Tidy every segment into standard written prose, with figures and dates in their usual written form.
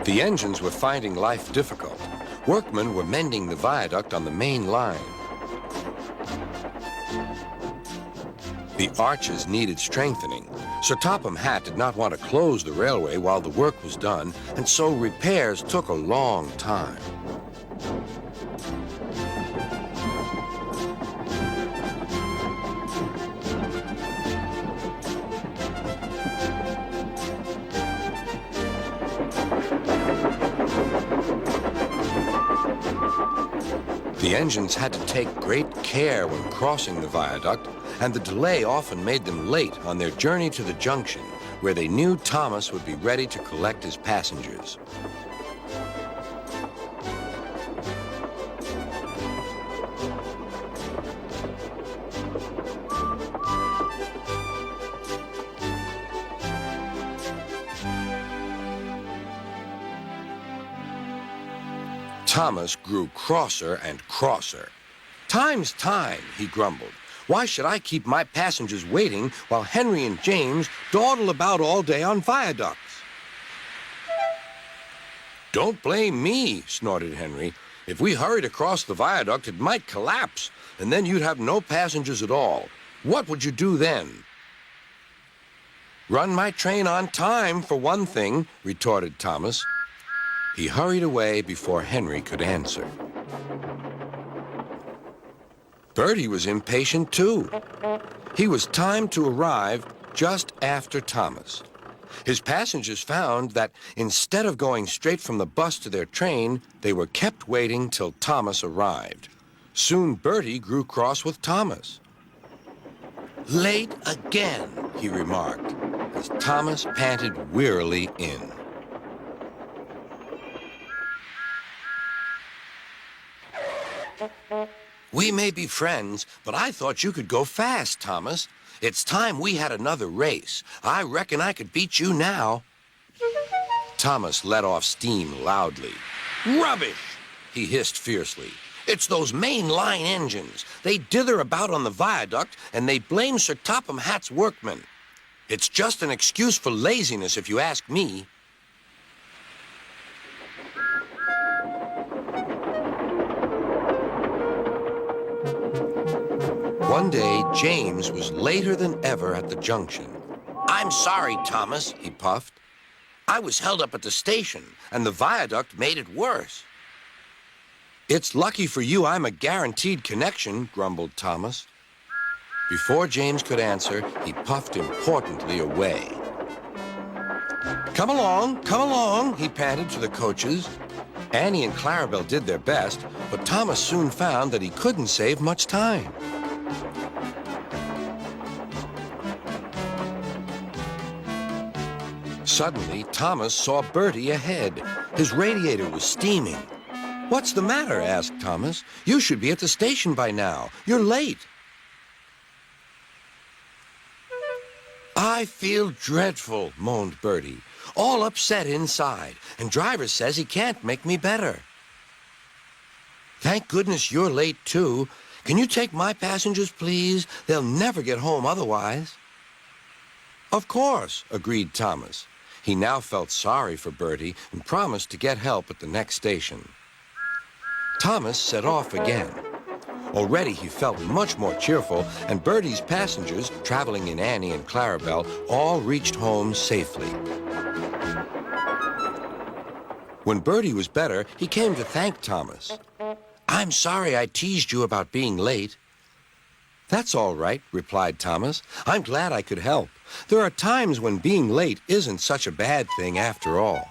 The engines were finding life difficult. Workmen were mending the viaduct on the main line. The arches needed strengthening. Sir Topham Hatt did not want to close the railway while the work was done, and so repairs took a long time. The engines had to take great care when crossing the viaduct, and the delay often made them late on their journey to the junction, where they knew Thomas would be ready to collect his passengers. Thomas grew crosser and crosser. "Time's time," he grumbled. "Why should I keep my passengers waiting while Henry and James dawdle about all day on viaducts?" "Don't blame me," snorted Henry. "If we hurried across the viaduct, it might collapse, and then you'd have no passengers at all. What would you do then?" "Run my train on time, for one thing," retorted Thomas. He hurried away before Henry could answer. Bertie was impatient too. He was timed to arrive just after Thomas. His passengers found that instead of going straight from the bus to their train, they were kept waiting till Thomas arrived. Soon Bertie grew cross with Thomas. "Late again," he remarked, as Thomas panted wearily in. "We may be friends, but I thought you could go fast, Thomas. It's time we had another race. I reckon I could beat you now." Thomas let off steam loudly. "Rubbish!" he hissed fiercely. "It's those main line engines. They dither about on the viaduct, and they blame Sir Topham Hatt's workmen. It's just an excuse for laziness, if you ask me." One day, James was later than ever at the junction. "I'm sorry, Thomas," he puffed. "I was held up at the station, and the viaduct made it worse." "It's lucky for you I'm a guaranteed connection," grumbled Thomas. Before James could answer, he puffed importantly away. Come along," he panted to the coaches. Annie and Clarabelle did their best, but Thomas soon found that he couldn't save much time. Suddenly, Thomas saw Bertie ahead. His radiator was steaming. "What's the matter?" asked Thomas. "You should be at the station by now. You're late." "I feel dreadful," moaned Bertie. "All upset inside, and driver says he can't make me better." "Thank goodness you're late, too. Can you take my passengers, please? They'll never get home otherwise." "Of course," agreed Thomas. He now felt sorry for Bertie and promised to get help at the next station. Thomas set off again. Already he felt much more cheerful, and Bertie's passengers, traveling in Annie and Clarabelle, all reached home safely. When Bertie was better, he came to thank Thomas. "I'm sorry I teased you about being late." "That's all right," replied Thomas. "I'm glad I could help. There are times when being late isn't such a bad thing after all."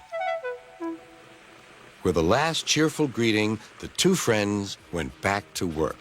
With a last cheerful greeting, the two friends went back to work.